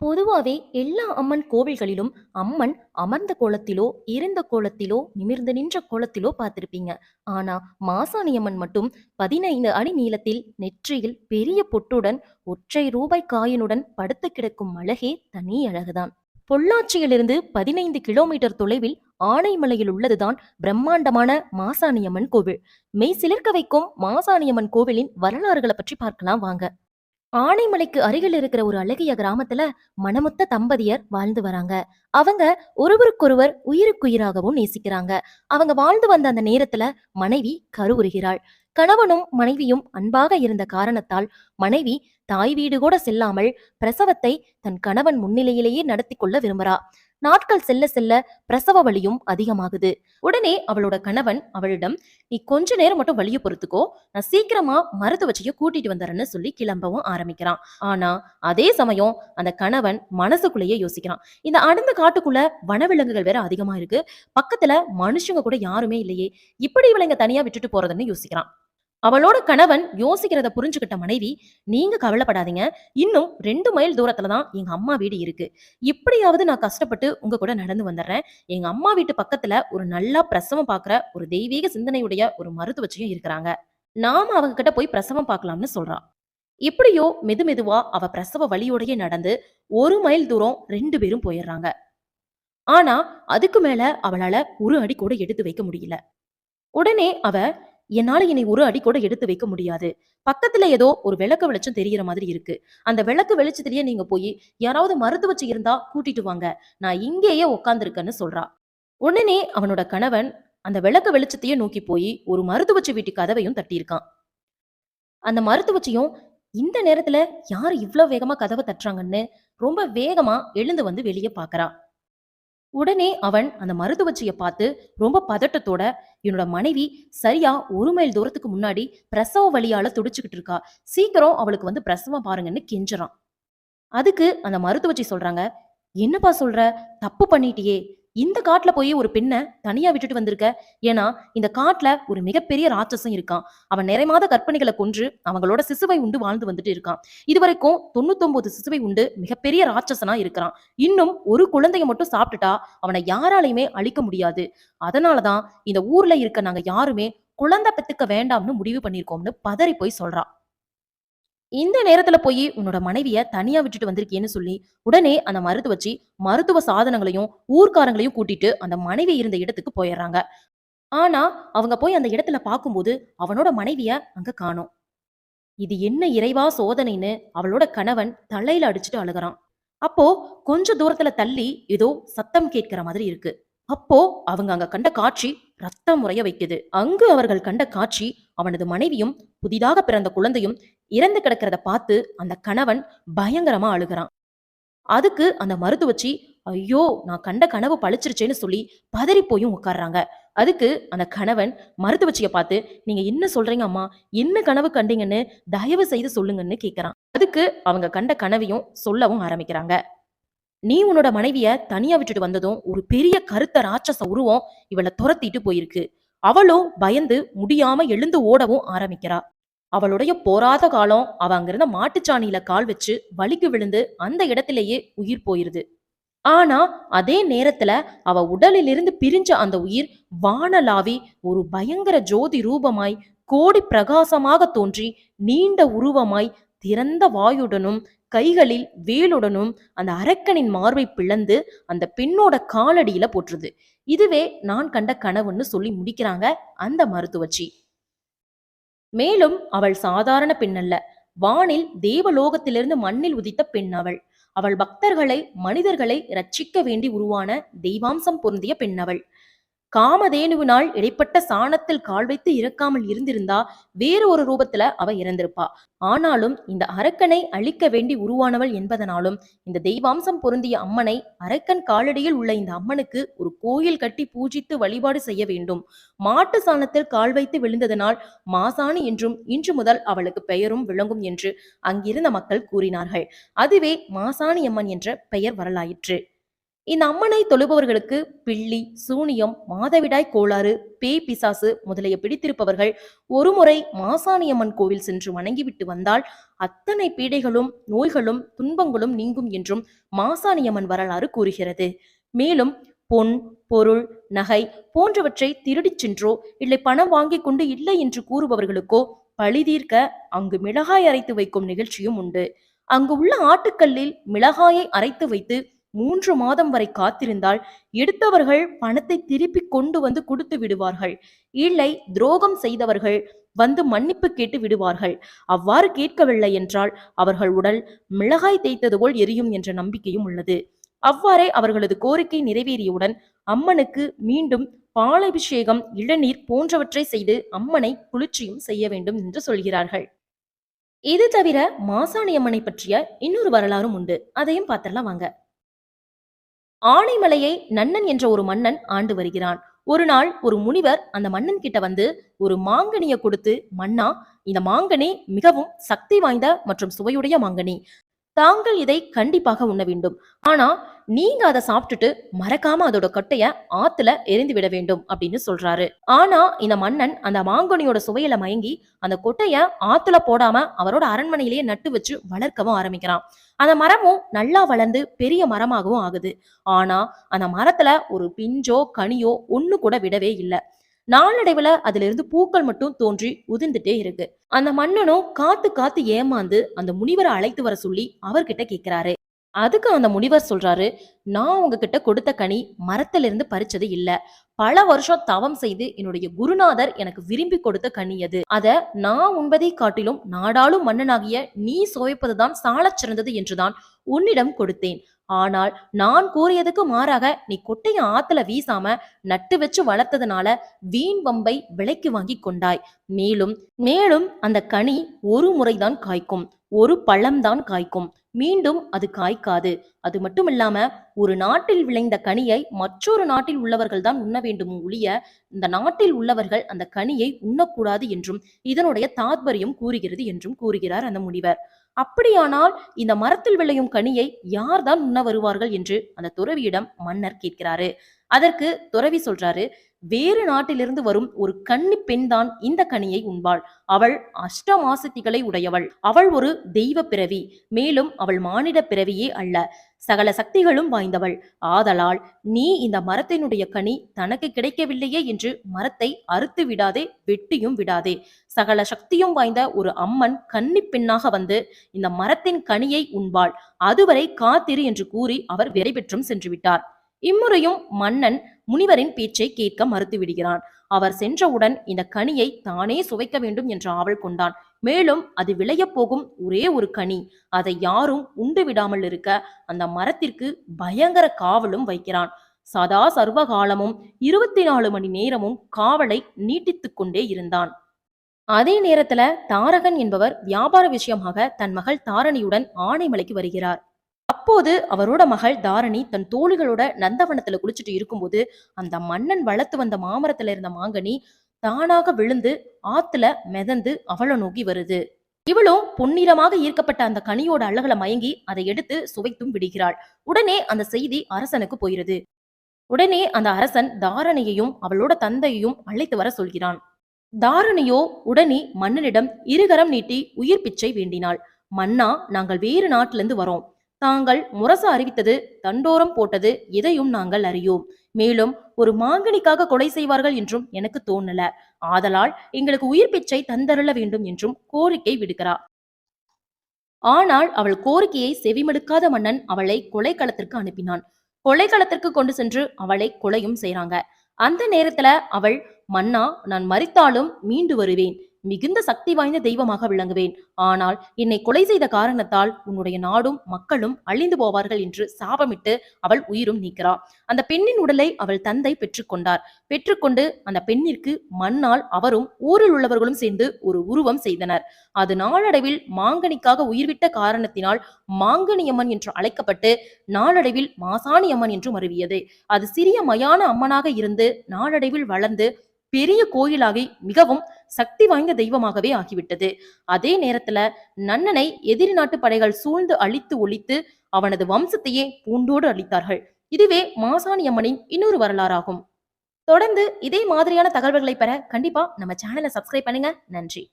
பொதுவாவே எல்லா அம்மன் கோவில்களிலும் அம்மன் அமர்ந்த கோலத்திலோ, இருந்த கோலத்திலோ, நிமிர்ந்து நின்ற கோலத்திலோ பார்த்திருப்பீங்க. ஆனா, மாசாணி அம்மன் மட்டும் 15 அடி நீளத்தில் நெற்றியில் பெரிய பொட்டுடன் ஒற்றை ரூபாய் காயினுடன் படுத்து கிடக்கும் அழகே தனி அழகுதான். பொள்ளாச்சியிலிருந்து 15 கிலோமீட்டர் தொலைவில் ஆனைமலையில் உள்ளதுதான் பிரம்மாண்டமான மாசாணியம்மன் கோவில். மெய் சிலிர்க்க வைக்கும் மாசாணியம்மன் கோவிலின் வரலாறுகளை பற்றி பார்க்கலாம் வாங்க. ஆனைமலைக்கு அருகில் இருக்கிற ஒரு அழகிய கிராமத்துல மனமுத்த தம்பதியர் வாழ்ந்து வராங்க. அவங்க ஒருவருக்கொருவர் உயிருக்குயிராகவும் நேசிக்கிறாங்க. அவங்க வாழ்ந்து வந்த அந்த நேரத்துல மனைவி கருவுறுகிறாள். கணவனும் மனைவியும் அன்பாக இருந்த காரணத்தால் மனைவி தாய் வீடு கூட செல்லாமல் பிரசவத்தை தன் கணவன் முன்னிலையிலேயே நடத்தி கொள்ள விரும்புறா. நாட்கள் செல்ல செல்ல பிரசவ வலியும் அதிகமாகுது. உடனே அவளோட கணவன் அவளிடம், நீ கொஞ்ச நேரம் மட்டும் வலிய பொறுத்துக்கோ, நான் சீக்கிரமா மருத்துவச்சிய கூட்டிட்டு வந்துறேன்னு சொல்லி கிளம்பவும் ஆரம்பிக்கிறான். ஆனா அதே சமயம் அந்த கணவன் மனசுக்குள்ளேயே யோசிக்கிறான், இந்த அடர்ந்த காட்டுக்குள்ள வனவிலங்குகள் வேற அதிகமா இருக்கு, பக்கத்துல மனுஷங்க கூட யாருமே இல்லையே, இப்படி இவளைங்க தனியா விட்டுட்டு போறதுன்னு யோசிக்கிறான். அவளோட கணவன் யோசிக்கிறத புரிஞ்சுக்கிட்ட மனைவி, நீங்க கவலைப்படாதீங்க, இன்னும் 2 மைல் தூரத்துல தான் எங்க அம்மா வீடு இருக்கு, இப்படியாவது நான் கஷ்டப்பட்டு உங்க கூட நடந்து வந்துடுறேன். எங்க அம்மா வீட்டு பக்கத்துல ஒரு நல்லா பிரசவம் பார்க்குற ஒரு தெய்வீக சிந்தனையுடைய ஒரு மருத்துவச்சியும் இருக்கிறாங்க, நாம அவங்க கிட்ட போய் பிரசவம் பார்க்கலாம்னு சொல்றா. இப்படியோ மெதுவா அவ பிரசவ வலியோடயே நடந்து 1 மைல் தூரம் 2 பேரும் போயிடுறாங்க. ஆனா அதுக்கு மேல அவளால ஒரு அடி கூட எடுத்து வைக்க முடியல. உடனே அவ, என்னால இனி ஒரு அடி கூட எடுத்து வைக்க முடியாது, பக்கத்துல ஏதோ ஒரு விளக்கு வெளிச்சம் தெரியற மாதிரி இருக்கு, அந்த விளக்கு வெளிச்சத்திலேயே நீங்க போய் யாராவது மருத்துவச்சி இருந்தா கூட்டிட்டு வாங்க, நான் இங்கேயே உட்கார்ந்துருக்கேன்னு சொல்றா. உடனே அவனோட கணவன் அந்த விளக்கு வெளிச்சத்தையே நோக்கி போய் ஒரு மருத்துவச்சி வீட்டு கதவையும் தட்டியிருக்கான். அந்த மருத்துவச்சியும் இந்த நேரத்துல யாரு இவ்வளவு வேகமா கதவை தட்டுறாங்கன்னு ரொம்ப வேகமா எழுந்து வந்து வெளியே பாக்குறா. உடனே அவன் அந்த மருத்துவச்சிய பார்த்து ரொம்ப பதட்டத்தோட, என்னோட மனைவி சரியா 1 மைல் தூரத்துக்கு முன்னாடி பிரசவ வலியால துடிச்சுக்கிட்டு இருக்கா, சீக்கிரம் அவளுக்கு வந்து பிரசவம் பாருங்கன்னு கெஞ்சுறான். அதுக்கு அந்த மருத்துவச்சி சொல்றாங்க, என்னப்பா சொல்ற, தப்பு பண்ணிட்டியே, இந்த காட்டுல போய் ஒரு பெண்ணை தனியா விட்டுட்டு வந்திருக்க, ஏன்னா இந்த காட்டுல ஒரு மிகப்பெரிய ராட்சசம் இருக்கான், அவன் நிறைமாத கர்ப்பிணிகளை கொன்று அவங்களோட சிசுவை உண்டு வாழ்ந்து வந்துட்டு இருக்கான், இதுவரைக்கும் 99 சிசுவை உண்டு மிகப்பெரிய ராட்சசனா இருக்கிறான், இன்னும் ஒரு குழந்தைய மட்டும் சாப்பிட்டுட்டா அவனை யாராலையுமே அழிக்க முடியாது, அதனாலதான் இந்த ஊர்ல இருக்க நாங்க யாருமே குழந்தை பெத்துக்க வேண்டாம்னு முடிவு பண்ணிருக்கோம்னு பதறி போய் சொல்றா. இந்த நேரத்துல போய் உன்னோட மனைவிய தனியா விட்டுட்டு வந்திருக்கேன்னு சொல்லி உடனே அந்த மருத்துவச்சி மருத்துவ சாதனங்களையும் ஊர்க்காரங்களையும் கூட்டிட்டு அந்த மனைவி இருந்த இடத்துக்கு போயிடுறாங்க. ஆனா அவங்க போய் அந்த இடத்துல பார்க்கும்போது அவனோட மனைவிய அங்க காணோம். இது என்ன இறைவா சோதனைன்னு அவளோட கணவன் தலையில அடிச்சுட்டு அழுகுறான். அப்போ கொஞ்ச தூரத்துல தள்ளி ஏதோ சத்தம் கேட்கிற மாதிரி இருக்கு. அப்போ அவங்க அங்க கண்ட காட்சி ரத்தம் முறைய வைக்குது. அங்கு அவர்கள் கண்ட காட்சி அவனது மனைவியும் புதிதாக பிறந்த குழந்தையும் இறந்து கிடக்கிறத பார்த்து அந்த கணவன் பயங்கரமா அழுகிறான். அதுக்கு அந்த மருத்துவச்சி, ஐயோ நான் கண்ட கனவு பழிச்சிருச்சேன்னு சொல்லி பதறி போயும் உட்கார்றாங்க. அதுக்கு அந்த கணவன் மருத்துவச்சிய பார்த்து, நீங்க என்ன சொல்றீங்க அம்மா, என்ன கனவு கண்டீங்கன்னு தயவு செய்து சொல்லுங்கன்னு கேட்கிறான். அதுக்கு அவங்க கண்ட கனவையும் சொல்லவும் ஆரம்பிக்கிறாங்க. நீ உன்னோட மனைவிய தனியா விட்டுட்டு வந்ததும் ஒரு பெரிய கருத்த ராட்சச உருவம் இவளை துரத்திட்டு போயிருக்கு, அவளும் பயந்து முடியாம எழுந்து ஓடவும் ஆரம்பிக்கிறா. அவளுடைய போராத காலம் அவ அங்கிருந்த மாட்டுச்சாணியில கால் வச்சு வலிக்கு விழுந்து அந்த இடத்திலேயே உயிர் போயிருது. ஆனா அதே நேரத்துல அவ உடலிலிருந்து பிரிஞ்ச அந்த உயிர் வானலாவி ஒரு பயங்கர ஜோதி ரூபமாய் கோடி பிரகாசமாக தோன்றி நீண்ட உருவமாய் திறந்த வாயுடனும் கைகளில் வேலுடனும் அந்த அரக்கனின் மார்பை பிளந்து அந்த பெண்ணோட காலடியில போற்றுது. இதுவே நான் கண்ட கனவுன்னு சொல்லி முடிக்கிறாங்க அந்த மருத்துவச்சி. மேலும் அவள் சாதாரண பெண்ணல்ல, வானில் தேவலோகத்திலிருந்து மண்ணில் உதித்த பெண் அவள். அவள் பக்தர்களை மனிதர்களை ரட்சிக்க வேண்டி உருவான தெய்வாம்சம் பொருந்திய பெண் அவள். காமதேனுவினால் இடைப்பட்ட சாணத்தில் கால் வைத்து இறக்காமல் இருந்திருந்தா வேறு ஒரு ரூபத்துல அவ இறந்திருப்பா. ஆனாலும் இந்த அரக்கனை அழிக்க வேண்டி உருவானவள் என்பதனாலும் இந்த தெய்வாம்சம் பொருந்திய அம்மனை, அரக்கன் காலடியில் உள்ள இந்த அம்மனுக்கு ஒரு கோயில் கட்டி பூஜித்து வழிபாடு செய்ய வேண்டும். மாட்டு சாணத்தில் கால் வைத்து விழுந்ததனால் மாசாணி என்றும் இன்று முதல் அவளுக்கு பெயரும் விளங்கும் என்று அங்கிருந்த மக்கள் கூறினார்கள். அதுவே மாசாணி அம்மன் என்ற பெயர் வரலாயிற்று. இந்த அம்மனை தொழுபவர்களுக்கு பில்லி, சூனியம், மாதவிடாய் கோளாறு, பேய் பிசாசு முதலிய பிடித்திருப்பவர்கள் ஒருமுறை மாசாணியம்மன் கோவில் சென்று வணங்கிவிட்டு வந்தால் அத்தனை பீடைகளும், நோய்களும், துன்பங்களும் நீங்கும் என்றும் மாசாணியம்மன் வரலாறு கூறுகிறது. மேலும் பொன், பொருள், நகை போன்றவற்றை திருடிச் சென்றோ இல்லை பணம் வாங்கிக் கொண்டு இல்லை என்று கூறுபவர்களுக்கோ பழி தீர்க்க அங்கு மிளகாய் அரைத்து வைக்கும் நிகழ்ச்சியும் உண்டு. அங்கு உள்ள ஆட்டுக்கல்லில் மிளகாயை அரைத்து வைத்து 3 மாதம் வரை காத்திருந்தால் எடுத்தவர்கள் பணத்தை திருப்பி கொண்டு வந்து கொடுத்து விடுவார்கள். இல்லை துரோகம் செய்தவர்கள் வந்து மன்னிப்பு கேட்டு விடுவார்கள். அவ்வாறு கேட்கவில்லை என்றால் அவர்கள் உடல் மிளகாய் தேய்த்தது போல் எரியும் என்ற நம்பிக்கையும் உள்ளது. அவ்வாறே அவர்களது கோரிக்கை நிறைவேறியவுடன் அம்மனுக்கு மீண்டும் பாலபிஷேகம், இளநீர் போன்றவற்றை செய்து அம்மனை குளிர்ச்சியும் செய்ய வேண்டும் என்று சொல்கிறார்கள். இது தவிர மாசாணி அம்மனை பற்றிய இன்னொரு வரலாறும் உண்டு. அதையும் பார்த்தரலாம் வாங்க. ஆனைமலையை நன்னன் என்ற ஒரு மன்னன் ஆண்டு வருகிறான். ஒரு நாள் ஒரு முனிவர் அந்த மன்னன் கிட்ட வந்து ஒரு மாங்கனியை கொடுத்து, மன்னா, இந்த மாங்கனி மிகவும் சக்தி வாய்ந்த மற்றும் சுவையுடைய மாங்கனி. தாங்கள் இதை கண்டிப்பாக உண்ண வேண்டும். ஆனா நீங்க அதை சாப்பிட்டுட்டு மறக்காம அதோட கொட்டைய ஆத்துல எரிந்து விட வேண்டும் அப்படின்னு சொல்றாரு. ஆனா இந்த மன்னன் அந்த மாங்கனியோட சுவையில மயங்கி அந்த கொட்டைய ஆத்துல போடாம அவரோட அரண்மனையிலேயே நட்டு வச்சு வளர்க்கவும் ஆரம்பிக்கிறான். அந்த மரமும் நல்லா வளர்ந்து பெரிய மரமாகவும் ஆகுது. ஆனா அந்த மரத்துல ஒரு பிஞ்சோ கனியோ ஒண்ணு கூட விடவே இல்லை. நாளடைவுல அதுல இருந்து பூக்கள் மட்டும் தோன்றி உதிர்ந்துட்டே இருக்கு. அந்த மன்னனும் காத்து காத்து ஏமாந்து அந்த முனிவரை அழைத்து வர சொல்லி அவர்கிட்ட கேட்கிறாரு. அதுக்கு அந்த முனிவர் சொல்றாரு, நான் உங்ககிட்ட கொடுத்த கனி மரத்திலிருந்து பறிச்சது இல்ல. பல வருஷம் தவம் செய்து என்னுடைய குருநாதர் எனக்கு விரும்பி கொடுத்த கனி அது. அத நான் உண்பதை காட்டிலும் நாடாளும் மன்னனாகிய நீ சுவைப்பதுதான் சாலச் சிறந்தது என்றுதான் உன்னிடம் கொடுத்தேன். ஆனால் நான் கூறியதுக்கு மாறாக நீ கொட்டைய ஆத்துல வீசாம நட்டு வச்சு வளர்த்ததுனால வீண் வம்பை விலைக்கு வாங்கி கொண்டாய். மேலும் மேலும் அந்த கனி ஒரு முறைதான் காய்க்கும், ஒரு பழம்தான் காய்க்கும், மீண்டும் அது காய்க்காது. அது மட்டும் இல்லாம ஒரு நாட்டில் விளைந்த கனியை மற்றொரு நாட்டில் உள்ளவர்கள் தான் உண்ண வேண்டும் ஒழிய இந்த நாட்டில் உள்ளவர்கள் அந்த கனியை உண்ணக்கூடாது என்றும் இதனுடைய தாத்பரியம் கூறுகிறது என்றும் கூறுகிறார் அந்த முனிவர். அப்படியானால் இந்த மரத்தில் விளையும் கனியை யார்தான் உண்ண வருவார்கள் என்று அந்த துறவியிடம் மன்னர் கேட்கிறாரு. அதற்கு துறவி சொல்றாரு, வேறு நாட்டிலிருந்து வரும் ஒரு கன்னி பெண் தான் இந்த கனியை உண்பாள். அவள் அஷ்டமாசத்திகளை உடையவள். அவள் ஒரு தெய்வ பிறவி. மேலும் அவள் மானிட பிறவியே அல்ல, சகல சக்திகளும் வாய்ந்தவள். ஆதலால் நீ இந்த மரத்தினுடைய கனி தனக்கு கிடைக்கவில்லையே என்று மரத்தை அறுத்து விடாதே, வெட்டியும் விடாதே. சகல சக்தியும் வாய்ந்த ஒரு அம்மன் கன்னி பெண்ணாக வந்து இந்த மரத்தின் கனியை உண்பாள். அதுவரை காத்திரு என்று கூறி அவர் விடைபெற்றும் சென்று விட்டார். இம்முறையும் மன்னன் முனிவரின் பேச்சை கேட்க மறுத்து விடுகிறான். அவர் சென்றவுடன் இந்த கனியை தானே சுவைக்க வேண்டும் என்ற ஆவல் கொண்டான். மேலும் அது விளையப் போகும் ஒரே ஒரு கனி. அதை யாரும் உண்டு விடாமல் இருக்க அந்த மரத்திற்கு பயங்கர காவலும் வைக்கிறான். சதா சர்வகாலமும் 24 மணி நேரமும் காவலை நீட்டித்துக் கொண்டே இருந்தான். அதே நேரத்துல தாரகன் என்பவர் வியாபார விஷயமாக தன் மகள் தாரணியுடன் ஆனைமலைக்கு வருகிறார். அப்போது அவரோட மகள் தாரணி தன் தோழிகளோட நந்தவனத்துல குளிச்சுட்டு இருக்கும்போது அந்த மன்னன் வளர்த்து வந்த மாமரத்துல இருந்த மாங்கனி தானாக விழுந்து ஆத்துல மிதந்து அவளை நோக்கி வருது. இவளும் பொன்னிறமாக ஈர்க்கப்பட்ட அந்த கனியோட அழகுல மயங்கி அதை எடுத்து சுவைத்தும் விடுகிறாள். உடனே அந்த செய்தி அரசனுக்கு போயிருது. உடனே அந்த அரசன் தாரணியையும் அவளோட தந்தையையும் அழைத்து வர சொல்கிறான். தாரணியோ உடனே மன்னனிடம் இருகரம் நீட்டி உயிர் பிச்சை வேண்டினாள். மன்னா, நாங்கள் வேறு நாட்டிலிருந்து வரோம். தாங்கள் முரசு அறிவித்தது, தண்டோரம் போட்டது எதையும் நாங்கள் அறியோம். மேலும் ஒரு மாங்கனிக்காக கொலை செய்வார்கள் என்றும் எனக்கு தோணல. ஆதலால் எங்களுக்கு உயிர் பிச்சை தந்தருள வேண்டும் என்றும் கோரிக்கை விடுக்கிறார். ஆனால் அவள் கோரிக்கையை செவிமடுக்காத மன்னன் அவளை கொலைக்களத்திற்கு அனுப்பினான். கொலைக்களத்திற்கு கொண்டு சென்று அவளை கொலையும் செய்றாங்க. அந்த நேரத்துல அவள், மன்னா, நான் மரித்தாலும் மீண்டு வருவேன். மிகுந்த சக்தி வாய்ந்த தெய்வமாக விளங்குவேன். ஆனால் என்னை கொலை செய்த காரணத்தால் உன்னுடைய நாடும் மக்களும் அழிந்து போவார்கள் என்று சாபமிட்டு அவள் உயிரும் நீக்கிறார். அந்த பெண்ணின் உடலை அவள் தந்தை பெற்றுக்கொண்டார். பெற்றுக்கொண்டு அந்த பெண்ணிற்கு மண்ணால் அவரும் ஊரில் உள்ளவர்களும் சேர்ந்து ஒரு உருவம் செய்தனர். அது நாளடைவில் மாங்கனிக்காக உயிர்விட்ட காரணத்தினால் மாங்கனியம்மன் என்று அழைக்கப்பட்டு நாளடைவில் மாசாணியம்மன் என்று மருவியது. அது சிறிய மயான அம்மனாக இருந்து நாளடைவில் வளர்ந்து பெரிய கோயிலாகி மிகவும் சக்தி வாய்ந்த தெய்வமாகவே ஆகிவிட்டது. அதே நேரத்துல நன்னனை எதிரி நாட்டு படைகள் சூழ்ந்து அழித்து ஒழித்து அவனது வம்சத்தையே பூண்டோடு அழித்தார்கள். இதுவே மாசாணி அம்மனின் இன்னொரு வரலாறாகும். தொடர்ந்து இதே மாதிரியான தகவல்களை பெற கண்டிப்பா நம்ம சேனலை சப்ஸ்கிரைப் பண்ணுங்க. நன்றி.